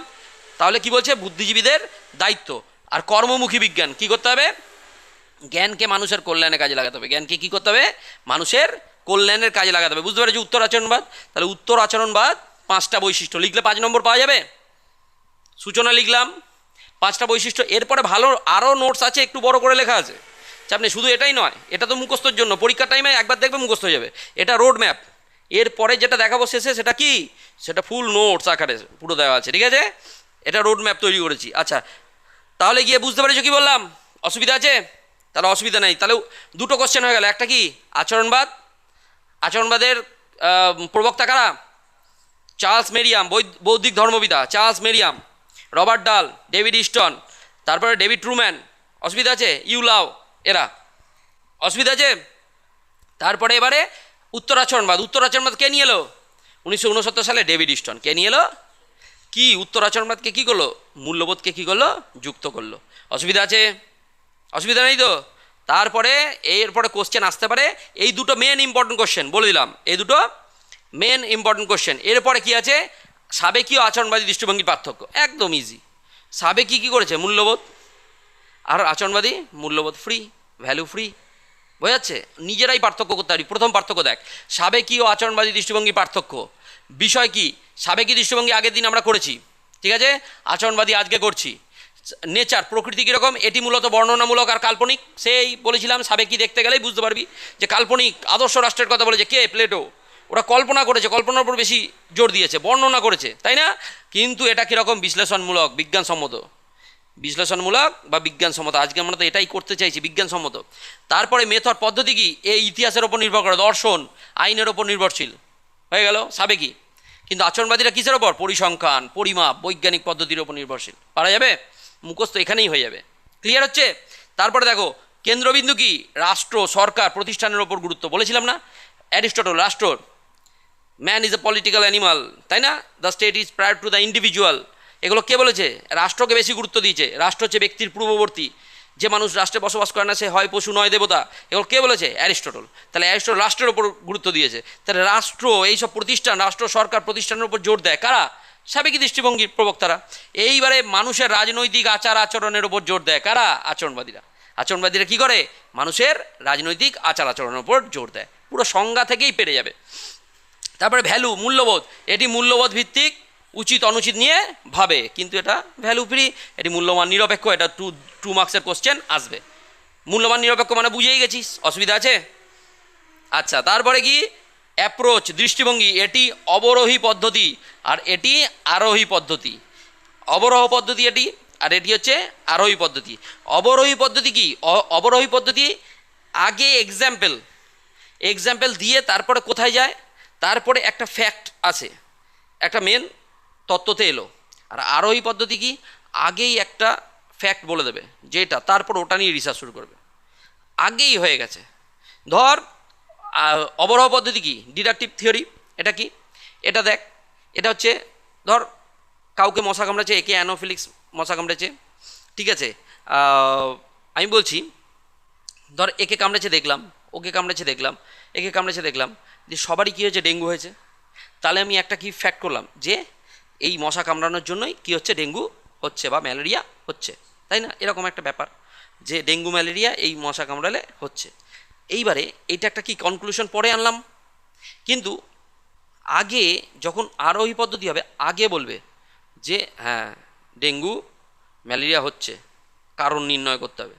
তাহলে কি বলছে? বুদ্ধিজীবীদের দায়িত্ব। আর কর্মমুখী বিজ্ঞান কি করতে হবে? জ্ঞানকে মানুষের কল্যাণে কাজে লাগাতে হবে। জ্ঞানকে কী করতে হবে? মানুষের কল্যাণের কাজে লাগাতে হবে। বুঝতে পেরেছো? উত্তর আচরণবাদ। তাহলে উত্তর আচরণবাদ 5টা বৈশিষ্ট্য লিখলে 5 নম্বর পাওয়া যাবে। সূচনা লিখলাম, 5টা বৈশিষ্ট্য। এরপরে ভালো আরও নোটস আছে, একটু বড় করে লেখা আছে। চাপ নেই, শুধু এটাই নয়, এটা তো মুখস্থর জন্য, পরীক্ষার টাইমে একবার দেখবে মুখস্থ হয়ে যাবে। এটা রোড ম্যাপ। এরপরে যেটা দেখাবো শেষে, সেটা কি? সেটা ফুল নোটস আকারে পুরো দেওয়া আছে, ঠিক আছে? এটা রোড ম্যাপ তৈরি করেছি। আচ্ছা, তাহলে গিয়ে বুঝতে পেরেছো কি বললাম? অসুবিধা আছে? তাহলে অসুবিধা নেই। তাহলে দুটো কোশ্চেন হয়ে গেল। একটা কি? আচরণবাদ। আচরণবাদের প্রবক্তা কারা? চার্লস মেরিয়াম, বৌদ্ধিক ধর্মবিদা চার্লস মেরিয়াম, রবার্ট ডাল, ডেভিড ইস্টন, তারপরে ডেভিড ট্রুম্যান। অসুবিধা আছে? ইউলাও, এরা। অসুবিধা আছে? তারপরে এবারে উত্তর আচরণবাদ। উত্তর আচরণবাদ কে নিয়ে এলো? 1969 সালে ডেভিড ইস্টন। কে নিয়ে এলো? কি উত্তর আচরণবাদকে কী করলো? মূল্যবোধকে কী করলো? যুক্ত করলো। অসুবিধা আছে? অসুবিধা নেই তো? তারপরে এরপরে কোশ্চেন আসতে পারে, এই দুটো মেন ইম্পর্টেন্ট কোশ্চেন বলে দিলাম, এই দুটো মেন ইম্পর্টেন্ট কোশ্চেন। এরপরে কি আছে? সাবেকীয় আচরণবাদী দৃষ্টিভঙ্গির পার্থক্য। একদম ইজি। সাবেকি কী করেছে? মূল্যবোধ। আর আচরণবাদী মূল্যবোধ ফ্রি, ভ্যালু ফ্রি। বোঝাচ্ছে? নিজেরাই পার্থক্য করতে পারি। প্রথম পার্থক্য দেখ, সাবেকি ও আচরণবাদী দৃষ্টিভঙ্গির পার্থক্য। বিষয় কি? সাবেকি দৃষ্টিভঙ্গি আগের দিন আমরা করেছি, ঠিক আছে? আচরণবাদী আজকে করছি। নেচার, প্রকৃতি কীরকম, এটি মূলত বর্ণনামূলক আর কাল্পনিক। সেই বলেছিলাম, সাবেকি দেখতে গেলেই বুঝতে পারবি যে কাল্পনিক। আদর্শ রাষ্ট্রের কথা বলেছে কে? প্লেটো। ওরা কল্পনা করেছে, কল্পনার উপর বেশি জোর দিয়েছে, বর্ণনা করেছে, তাই না? কিন্তু এটা কীরকম? বিশ্লেষণমূলক, বিজ্ঞানসম্মত। বিশ্লেষণমূলক বা বিজ্ঞানসম্মত। আজকে আমরা তো এটাই করতে চাইছি, বিজ্ঞানসম্মত। তারপরে মেথড, পদ্ধতি কি? এই ইতিহাসের ওপর নির্ভর করে, দর্শন, আইনের ওপর নির্ভরশীল। হয়ে গেল সাবেকি। কিন্তু আচরণবাদীরা কিসের ওপর? পরিসংখ্যান, পরিমাপ, বৈজ্ঞানিক পদ্ধতির ওপর নির্ভরশীল। পারা যাবে? মুখস্থ এখানেই হয়ে যাবে। ক্লিয়ার হচ্ছে? তারপরে দেখো, কেন্দ্রবিন্দু কি? রাষ্ট্র, সরকার, প্রতিষ্ঠানের ওপর গুরুত্ব। বলেছিলাম না অ্যারিস্টটল, রাষ্ট্র, man is a political animal, তাই না? The state is prior to the individual. এগুলো কে বলেছে? রাষ্ট্রকে বেশি গুরুত্ব দিয়েছে। রাষ্ট্র হচ্ছে ব্যক্তির পূর্ববর্তী। যে মানুষ রাষ্ট্রে বসবাস করে না, সে হয় পশু নয় দেবতা। এগুলো কে বলেছে? অ্যারিস্টটল। তাহলে অ্যারিস্টটল রাষ্ট্রের ওপর গুরুত্ব দিয়েছে। তাহলে রাষ্ট্র, এইসব প্রতিষ্ঠান, রাষ্ট্র, সরকার, প্রতিষ্ঠানের উপর জোর দেয় কারা? সাবেকি দৃষ্টিভঙ্গির প্রবক্তারা। এইবারে মানুষের রাজনৈতিক আচার আচরণের উপর জোর দেয় কারা? আচরণবাদীরা। আচরণবাদীরা কী করে? মানুষের রাজনৈতিক আচার আচরণের উপর জোর দেয়। পুরো সংজ্ঞা থেকেই পেরে যাবে। তারপরে ভ্যালু, মূল্যবোধ। এটি মূল্যবোধ ভিত্তিক, উচিত অনুচিত নিয়ে ভাবে, কিন্তু এটা ভ্যালু ফ্রি। এটি মূল্যবান নিরপেক্ষ। এটা 2 মার্কসের কোশ্চেন আসবে। মূল্যবান নিরপেক্ষ মানে বুঝেই গেছিস, অসুবিধা আছে? আচ্ছা, তারপরে কি? অ্যাপ্রোচ, দৃষ্টিভঙ্গি। এটি অবরোহী পদ্ধতি আর এটি আরোহী পদ্ধতি। অবরোহ পদ্ধতি এটি, আর এটি হচ্ছে আরোহী পদ্ধতি। অবরোহী পদ্ধতি কি? অবরোহী পদ্ধতি আগে এক্সাম্পল দিয়ে তারপরে কোথায় যায়? তারপরে একটা ফ্যাক্ট আছে, একটা মেন তত্ত্বতে এলো। আর আরোহী পদ্ধতি কি? আগেই একটা ফ্যাক্ট বলে দেবে যেটা, তারপর ওটা নিয়ে রিসার্চ শুরু করবে। আগেই হয়ে গেছে। ধর অবরোহ পদ্ধতি কি? Deductive theory. এটা কি? এটা দেখ, এটা হচ্ছে ধর কাউকে মশা কামড়েছে, একে অ্যানোফিলিক্স মশা কামড়েছে, ঠিক আছে? আমি বলছি ধর একে কামড়েছে দেখলাম, ওকে কামড়েছে দেখলাম, একে কামড়েছে দেখলাম, যে সবারই কী হয়েছে? ডেঙ্গু হয়েছে। তাহলে আমি একটা কি ফ্যাক্ট করলাম যে এই মশা কামড়ানোর জন্যই কী হচ্ছে? ডেঙ্গু হচ্ছে বা ম্যালেরিয়া হচ্ছে, তাই না? এরকম একটা ব্যাপার যে ডেঙ্গু ম্যালেরিয়া এই মশা কামড়ালে হচ্ছে। এইবারে এইটা একটা কি কনক্লুশন পরে আনলাম, কিন্তু আগে যখন আরোহী পদ্ধতি হবে, আগে বলবে যে হ্যাঁ ডেঙ্গু ম্যালেরিয়া হচ্ছে, কারণ নির্ণয় করতে হবে।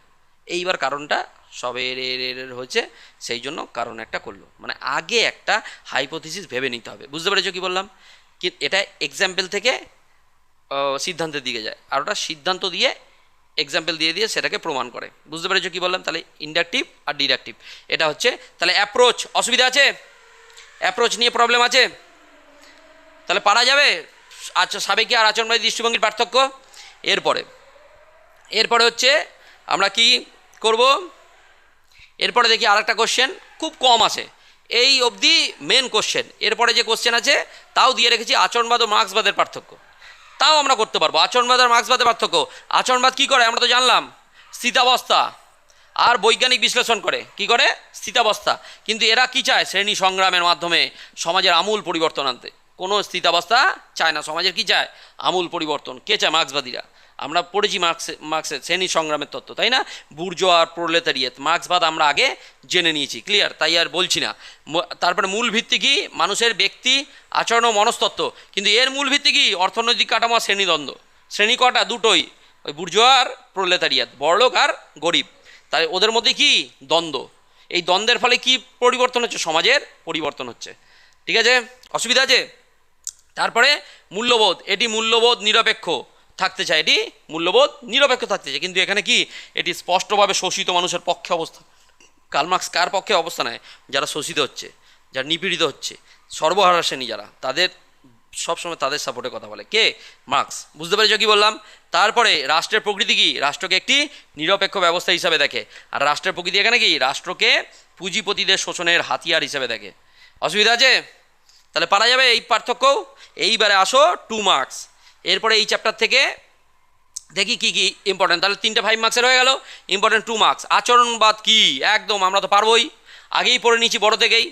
এইবার কারণটা সবে এর হয়েছে, সেই জন্য কারণ একটা করলো। মানে আগে একটা হাইপোথিসিস ভেবে নিতে হবে। বুঝতে পেরেছো কি বললাম? কি এটা এক্সাম্পল থেকে সিদ্ধান্তের দিকে যায়, আর ওটা সিদ্ধান্ত দিয়ে এক্সাম্পল দিয়ে সেটাকে প্রমাণ করে। বুঝতে পেরেছো কি বললাম? তাহলে ইন্ডাকটিভ আর ডিডাকটিভ এটা হচ্ছে। তাহলে অ্যাপ্রোচ, অসুবিধা আছে? অ্যাপ্রোচ নিয়ে প্রবলেম আছে? তাহলে পারা যাবে। আচ্ছা, সাবেকি আর আচরণবাদী দৃষ্টিভঙ্গির পার্থক্য। এরপরে হচ্ছে আমরা কি করব, এরপরে দেখি আর একটা কোশ্চেন খুব কম আসে, এই অবধি মেন কোশ্চেন। এরপরে যে কোশ্চেন আছে তাও দিয়ে রেখেছি আচরণবাদ ও মার্ক্সবাদের পার্থক্য, তাও আমরা করতে পারবো। আচরণবাদ আর মার্ক্সবাদের পার্থক্য। আচরণবাদ কী করে আমরা তো জানলাম, স্থিতাবস্থা আর বৈজ্ঞানিক বিশ্লেষণ করে। কি করে? স্থিতাবস্থা। কিন্তু এরা কি চায়? শ্রেণী সংগ্রামের মাধ্যমে সমাজের আমূল পরিবর্তন আনতে। কোনো স্থিতাবস্থা চায় না, সমাজের কি চায়? আমূল পরিবর্তন। কে চায়? মার্ক্সবাদীরা। আমরা পড়েছি মার্ক্সের শ্রেণী সংগ্রামের তত্ত্ব, তাই না? বুর্জোয়া আর প্রোলেতারিয়েত, মার্ক্সবাদ আমরা আগে জেনে নিয়েছি, ক্লিয়ার, তাই আর বলছি না। তারপরে মূল ভিত্তি কি? মানুষের ব্যক্তি আচরণ ও মনস্তত্ত্ব। কিন্তু এর মূল ভিত্তি কি? অর্থনৈতিক কাঠামো আর শ্রেণীদ্বন্দ্ব। শ্রেণী কটা? দুটোই, ওই বুর্জোয়া আর প্রোলেতারিয়েত, বড়লোক আর গরিব। তাই ওদের মধ্যে কি? দ্বন্দ্ব। এই দ্বন্দ্বের ফলে কি পরিবর্তন হচ্ছে? সমাজের পরিবর্তন হচ্ছে। ঠিক আছে? অসুবিধা আছে? তারপরে মূল্যবোধ, এটি মূল্যবোধ নিরপেক্ষ থাকতে চায়, এটি মূল্যবোধ নিরপেক্ষ থাকতে চায়। কিন্তু এখানে কি? এটি স্পষ্টভাবে শোষিত মানুষের পক্ষে অবস্থান। কার্ল মার্ক্স কার পক্ষে অবস্থান নেয়? যারা শোষিত হচ্ছে, যারা নিপীড়িত হচ্ছে, সর্বহারা শ্রেণী যারা, তাদের সবসময় তাদের সাপোর্টে কথা বলে। কে? মার্ক্স। বুঝতে পেরেছ কি বললাম? তারপরে রাষ্ট্রের প্রকৃতি কি? রাষ্ট্রকে একটি নিরপেক্ষ ব্যবস্থা হিসাবে দেখে। আর রাষ্ট্রের প্রকৃতি এখানে কি? রাষ্ট্রকে পুঁজিপতিদের শোষণের হাতিয়ার হিসাবে দেখে। অসুবিধা আছে? তাহলে পারা যাবে এই পার্থক্য। এইবারে আসো 2 মার্কস। এরপরে এই চ্যাপ্টার থেকে দেখি কি কি ইম্পর্টেন্ট। তাহলে 3টে 5 মার্কসের হয়ে গেল, ইম্পর্টেন্ট 2 মার্কস। আচরণবাদ কি? একদম আমরা তো পারবোই, আগেই পড়ে নিয়েছি বড় থেকেই।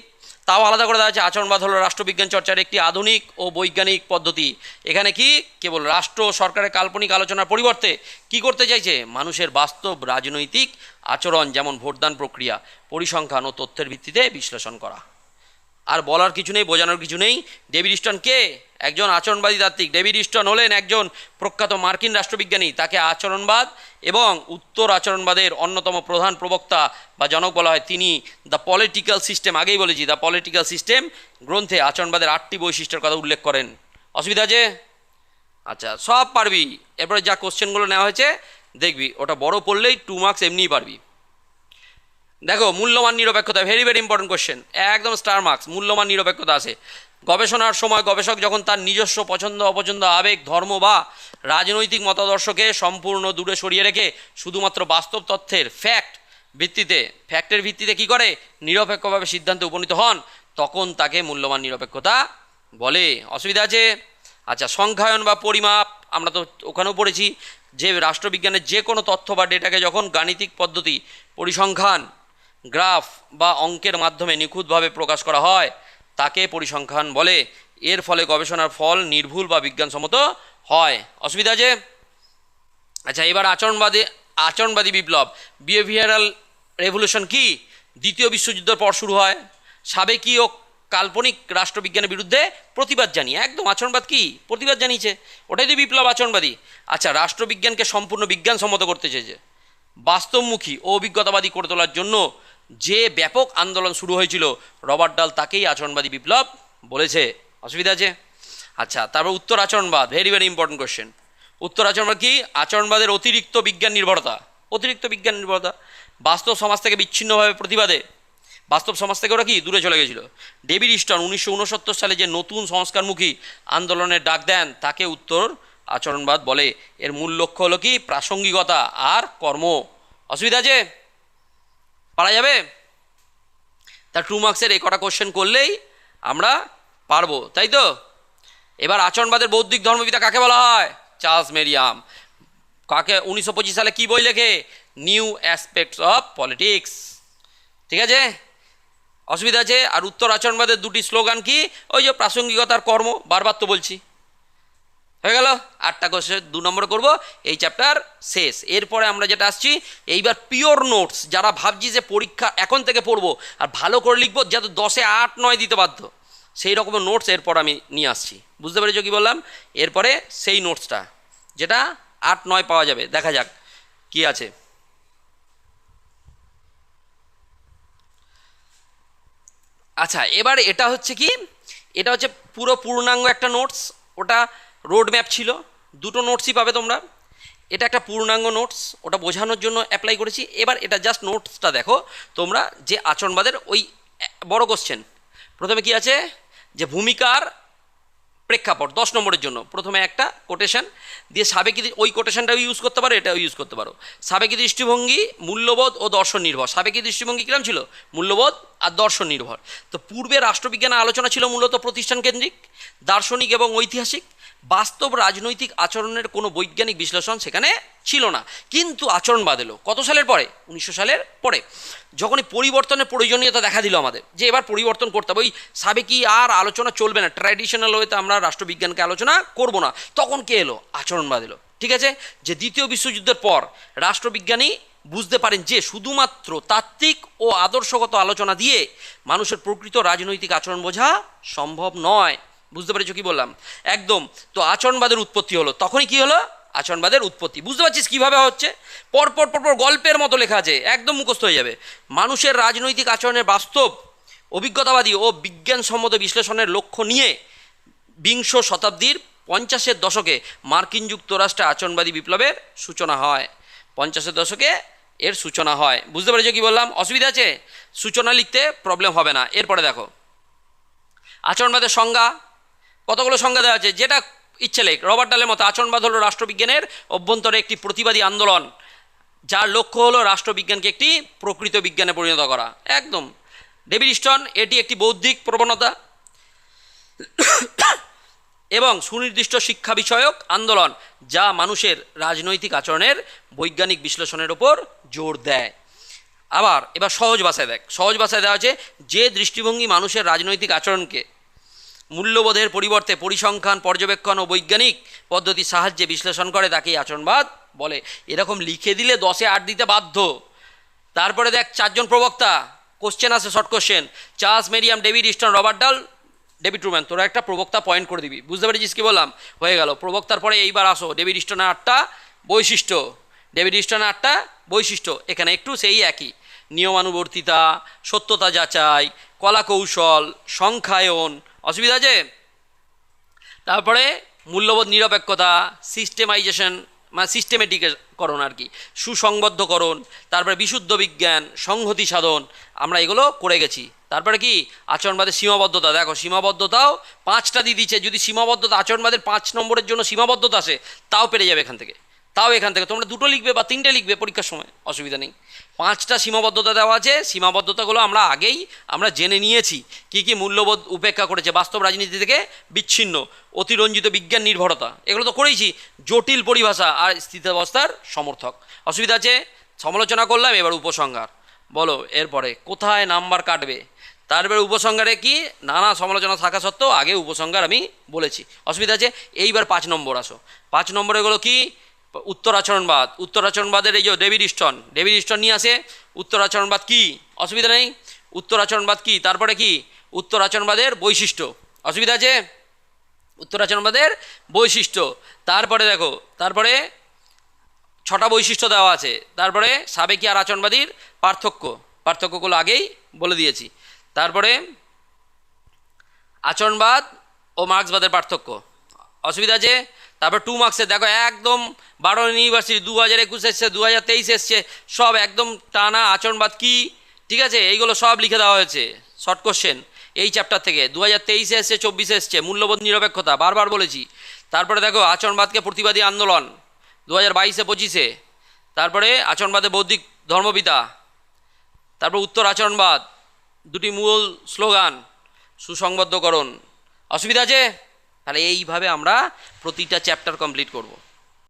তাও আলাদা করে দেওয়া আছে, আচরণবাদ হলো রাষ্ট্রবিজ্ঞান চর্চার একটি আধুনিক ও বৈজ্ঞানিক পদ্ধতি। এখানে কি কেবল রাষ্ট্র সরকারের কাল্পনিক আলোচনার পরিবর্তে কি করতে চাইছে? মানুষের বাস্তব রাজনৈতিক আচরণ, যেমন ভোটদান প্রক্রিয়া, পরিসংখ্যান ও তথ্যের ভিত্তিতে বিশ্লেষণ করা। আর বলার কিছু নেই, বোঝানোর কিছু নেই। ডেভিড স্টোন কে? একজন আচরণবাদী তাত্ত্বিক। ডেভিড স্টোন হলেন একজন প্রখ্যাত মার্কিন রাষ্ট্রবিজ্ঞানী। তাকে আচরণবাদ এবং উত্তর আচরণবাদের অন্যতম প্রধান প্রবক্তা বা জনক বলা হয়। তিনি দ্য পলিটিক্যাল সিস্টেম, আগেই বলেছি, দ্য পলিটিক্যাল সিস্টেম গ্রন্থে আচরণবাদের 8টি বৈশিষ্ট্যের কথা উল্লেখ করেন। অসুবিধা আছে? আচ্ছা, সব পারবি। এরপরে যা কোশ্চেনগুলো নেওয়া হয়েছে দেখবি, ওটা বড় পড়লেই 2 মার্কস এমনিই পারবি। দেখো, মূল্যমান নিরপেক্ষতা, ভেরি ভেরি ইম্পর্টেন্ট কোশ্চেন, একদম স্টার মার্কস। মূল্যমান নিরপেক্ষতা আছে। গবেষণার সময় গবেষক যখন তার নিজস্ব পছন্দ অপছন্দ, আবেগ, ধর্ম বা রাজনৈতিক মতাদর্শকে সম্পূর্ণ দূরে সরিয়ে রেখে শুধুমাত্র বাস্তব তথ্যের ফ্যাক্টের ভিত্তিতে কি করে? নিরপেক্ষভাবে সিদ্ধান্তে উপনীত হন, তখন তাকে মূল্যমান নিরপেক্ষতা বলে। অসুবিধা আছে? আচ্ছা, সংখ্যায়ন বা পরিমাপ, আমরা তো ওখানেও পড়েছি যে রাষ্ট্রবিজ্ঞানের যে কোনো তথ্য বা ডেটাকে যখন গাণিতিক পদ্ধতি, পরিসংখ্যান, গ্রাফ বা অঙ্কের মাধ্যমে নিখুঁতভাবে প্রকাশ করা হয়, তাকে পরিসংখ্যান বলে। এর ফলে গবেষণার ফল নির্ভুল বা বিজ্ঞানসম্মত হয়। অসুবিধা আছে? আচ্ছা, এবার আচরণবাদী বিপ্লব, বিহেভিয়ারাল রেভলিউশন কি? দ্বিতীয় বিশ্বযুদ্ধের পর শুরু হয়। সাবেকি ও কাল্পনিক রাষ্ট্রবিজ্ঞানের বিরুদ্ধে প্রতিবাদ জানিয়ে, একদম আচরণবাদ কি? প্রতিবাদ জানিয়েছে, ওটাই তো বিপ্লব, আচরণবাদী। আচ্ছা, রাষ্ট্রবিজ্ঞানকে সম্পূর্ণ বিজ্ঞানসম্মত করতে চেয়েছে, বাস্তবমুখী ও অভিজ্ঞতাবাদী করে তোলার জন্য যে ব্যাপক আন্দোলন শুরু হয়েছিল, রবার্ট ডাল তাকেই আচরণবাদী বিপ্লব বলেছে। অসুবিধা আছে? আচ্ছা, তারপর উত্তর আচরণবাদ, ভেরি ভেরি ইম্পর্টেন্ট কোশ্চেন। উত্তর আচরণবাদ কি? আচরণবাদের অতিরিক্ত বিজ্ঞান নির্ভরতা। বাস্তব সমাজ থেকে বিচ্ছিন্নভাবে প্রতিবাদে, বাস্তব সমাজ থেকে ওরা কি দূরে চলে গেছিল। ডেভিড স্টোন 1969 সালে যে নতুন সংস্কারমুখী আন্দোলনের ডাক দেন, তাকে উত্তর আচরণবাদ বলে। এর মূল লক্ষ্য হলো কি? প্রাসঙ্গিকতা আর কর্ম। অসুবিধা আছে? পারা যাবে? তার 2 মার্কসের এই কটা কোশ্চেন করলেই আমরা পারবো, তাই তো? এবার আচরণবাদের বৌদ্ধিক ধর্মপিতা কাকে বলা হয়? Charles Merriam. কাকে? 1925 সালে কি বই লেখে? New aspects of politics. ঠিক আছে? অসুবিধা আছে? আর উত্তর আচরণবাদের 2টি স্লোগান কি? ওই যে প্রাসঙ্গিকতার কর্ম, বারবার তো বলছি। হয়ে গেল 8টা কোশ্চেন, 2 নম্বর করব, এই চ্যাপ্টার শেষ। এরপরে আমরা যেটা আসছি, এইবার পিওর নোটস। যারা ভাবছি যে পরীক্ষা এখন থেকে পড়বো আর ভালো করে লিখবো, যাতে 10-এ 8-9 দিতে বাধ্য, সেই রকমের নোটস এরপর আমি নিয়ে আসছি। বুঝতে পেরেছো কি বললাম? এরপরে সেই নোটসটা যেটা 8-9 পাওয়া যাবে, দেখা যাক কি আছে। আচ্ছা, এবার এটা হচ্ছে কি? এটা হচ্ছে পুরো পূর্ণাঙ্গ একটা নোটস। ওটা রোড ম্যাপ ছিল, 2টো নোটসই পাবে তোমরা। এটা একটা পূর্ণাঙ্গ নোটস, ওটা বোঝানোর জন্য অ্যাপ্লাই করেছি। এবার এটা জাস্ট নোটসটা দেখো তোমরা, যে আচরণবাদের ওই বড় কোশ্চেন। প্রথমে কি আছে? যে ভূমিকার প্রেক্ষাপট 10 নম্বরের জন্য প্রথমে একটা কোটেশন দিয়ে সাবেকি ওই কোটেশনটাও ইউজ করতে পারো, এটাও ইউজ করতে পারো। সাবেকি দৃষ্টিভঙ্গি মূল্যবোধ ও দর্শন নির্ভর। সাবেকি দৃষ্টিভঙ্গি কিরম ছিল? মূল্যবোধ আর দর্শন নির্ভর। তো পূর্বে রাষ্ট্রবিজ্ঞানের আলোচনা ছিল মূলত প্রতিষ্ঠান কেন্দ্রিক, দার্শনিক এবং ঐতিহাসিক। বাস্তব রাজনৈতিক আচরণের কোনো বৈজ্ঞানিক বিশ্লেষণ সেখানে ছিল না। কিন্তু আচরণবাদ এলো কত সালের পরে? 1900 সালের পরে, যখনই পরিবর্তনের প্রয়োজনীয়তা দেখা দিল আমাদের, যে এবার পরিবর্তন করতে হবে, ওই সাবেকি আর আলোচনা চলবে না, ট্র্যাডিশনাল ওয়েতে আমরা রাষ্ট্রবিজ্ঞানকে আলোচনা করব না, তখন কে এলো? আচরণবাদ এলো। ঠিক আছে, যে দ্বিতীয় বিশ্বযুদ্ধের পর রাষ্ট্রবিজ্ঞানী বুঝতে পারেন যে শুধুমাত্র তাত্ত্বিক ও আদর্শগত আলোচনা দিয়ে মানুষের প্রকৃত রাজনৈতিক আচরণ বোঝা সম্ভব নয়। বুঝতে পেরেছো কি বললাম? একদম। তো আচরণবাদের উৎপত্তি হলো, তখনই কি হলো? আচরণবাদের উৎপত্তি। বুঝতে পারছিস কীভাবে হচ্ছে? পরপর পরপর গল্পের মতো লেখা আছে, একদম মুখস্থ হয়ে যাবে। মানুষের রাজনৈতিক আচরণের বাস্তব অভিজ্ঞতাবাদী ও বিজ্ঞানসম্মত বিশ্লেষণের লক্ষ্য নিয়ে বিংশ শতাব্দীর 50-এর দশকে মার্কিন যুক্তরাষ্ট্রে আচরণবাদী বিপ্লবের সূচনা হয়। 50-এর দশকে এর সূচনা হয়। বুঝতে পেরেছো কি বললাম? অসুবিধা আছে? সূচনা লিখতে প্রবলেম হবে না। এরপরে দেখো আচরণবাদের সংজ্ঞা, কতগুলো সংজ্ঞা দেওয়া আছে, যেটা ইচ্ছে লেখ। রবার্ট ডালের মতো আচরণবাদ হলো রাষ্ট্রবিজ্ঞানের অভ্যন্তরে একটি প্রতিবাদী আন্দোলন, যার লক্ষ্য হলো রাষ্ট্রবিজ্ঞানকে একটি প্রকৃত বিজ্ঞানে পরিণত করা। একদম। ডেভিড স্টোন, এটি একটি বৌদ্ধিক প্রবণতা এবং সুনির্দিষ্ট শিক্ষা বিষয়ক আন্দোলন, যা মানুষের রাজনৈতিক আচরণের বৈজ্ঞানিক বিশ্লেষণের ওপর জোর দেয়। আবার এবার সহজ ভাষায় দেখ, সহজ ভাষায় দেওয়া আছে, যে দৃষ্টিভঙ্গি মানুষের রাজনৈতিক আচরণকে মূল্যবোধের পরিবর্তে পরিসংখ্যান, পর্যবেক্ষণ ও বৈজ্ঞানিক পদ্ধতির সাহায্যে বিশ্লেষণ করে তাকেই আচরণবাদ বলে। এরকম লিখে দিলে 10-এ 8 দিতে বাধ্য। তারপরে দেখ 4 জন প্রবক্তা, কোশ্চেন আছে, short question. Charles Merriam, David stone, Robert ডাল, ডেভিড ট্রুম্যান। তোরা একটা প্রবক্তা পয়েন্ট করে দিবি। বুঝতে পেরেছিস কি বললাম? হয়ে গেল। প্রবক্তার পরে এইবার আসো ডেভিড স্টোনের 8টা বৈশিষ্ট্য। ডেভিড স্টোনের 8টা বৈশিষ্ট্য, এখানে একটু সেই একই। নিয়মানুবর্তিতা, সত্যতা যাচাই, কলা কৌশল, সংখ্যায়ন। অসুবিধা আছে? তারপরে মূল্যবোধ নিরপেক্ষতা, সিস্টেমাইজেশন মানে সিস্টেমেটিকরণ আর কি, সুসংবদ্ধকরণ, তারপরে বিশুদ্ধ বিজ্ঞান, সংহতি সাধন, আমরা এগুলো করে গেছি। তারপরে কি? আচরণবাদের সীমাবদ্ধতা। দেখো সীমাবদ্ধতাও 5টা দিয়ে দিচ্ছে। যদি সীমাবদ্ধতা আচরণবাদের 5 নম্বরের জন্য সীমাবদ্ধতা আসে, তাও পেরে যাবে এখান থেকে, তাও এখান থেকে তোমরা 2টো লিখবে বা 3টে লিখবে পরীক্ষার সময়, অসুবিধা নেই। 5টা সীমাবদ্ধতা দেওয়া আছে। সীমাবদ্ধতাগুলো আমরা আগেই জেনে নিয়েছি, কী কী মূল্যবোধ উপেক্ষা করেছে, বাস্তব রাজনীতি থেকে বিচ্ছিন্ন, অতিরঞ্জিত বিজ্ঞান নির্ভরতা, এগুলো তো করেইছি। জটিল পরিভাষা আর স্থিতাবস্থার সমর্থক। অসুবিধা আছে? সমালোচনা করলাম, এবার উপসংহার বলো। এরপরে কোথায় নাম্বার কাটবে? তারপরে উপসংহারে কি নানা সমালোচনা থাকা সত্ত্বেও আগে উপসংহার আমি বলেছি। অসুবিধা আছে? এইবার 5 নম্বর আসো। 5 নম্বরে এগুলো কি? উত্তর আচরণবাদ। উত্তর আচরণবাদের এই যে ডেভিড স্টোন নিয়ে আসে উত্তর আচরণবাদ কি। অসুবিধা নেই? উত্তর আচরণবাদ কি, তারপরে কি? উত্তর আচরণবাদের বৈশিষ্ট্য। অসুবিধা আছে? উত্তর আচরণবাদের বৈশিষ্ট্য। তারপরে দেখো, তারপরে 6টা বৈশিষ্ট্য দেওয়া আছে। তারপরে সাবেকি আর আচরণবাদীর পার্থক্যগুলো আগেই বলে দিয়েছি। তারপরে আচরণবাদ ও মার্ক্সবাদের পার্থক্য। অসুবিধা আছে? তারপর 2 মার্কসের দেখো একদম 12 ইউনিভার্সিটি 2021 এসছে, 2023 এসছে, সব একদম টানা আচরণবাদ কি। ঠিক আছে, এইগুলো সব লিখে দেওয়া হয়েছে শর্ট কোশ্চেন এই চ্যাপ্টার থেকে। 2023 এসছে, 24 এসছে, মূল্যবোধ নিরপেক্ষতা বারবার বলেছি। তারপরে দেখো আচরণবাদকে প্রতিবাদী আন্দোলন 2022-25-এ। তারপরে আচরণবাদে বৌদ্ধিক ধর্মপিতা। তারপর উত্তর আচরণবাদ, 2টি মূল স্লোগান, সুসংবদ্ধকরণ। অসুবিধা আছে? তাহলে এইভাবে আমরা প্রতিটা চ্যাপ্টার কমপ্লিট করব।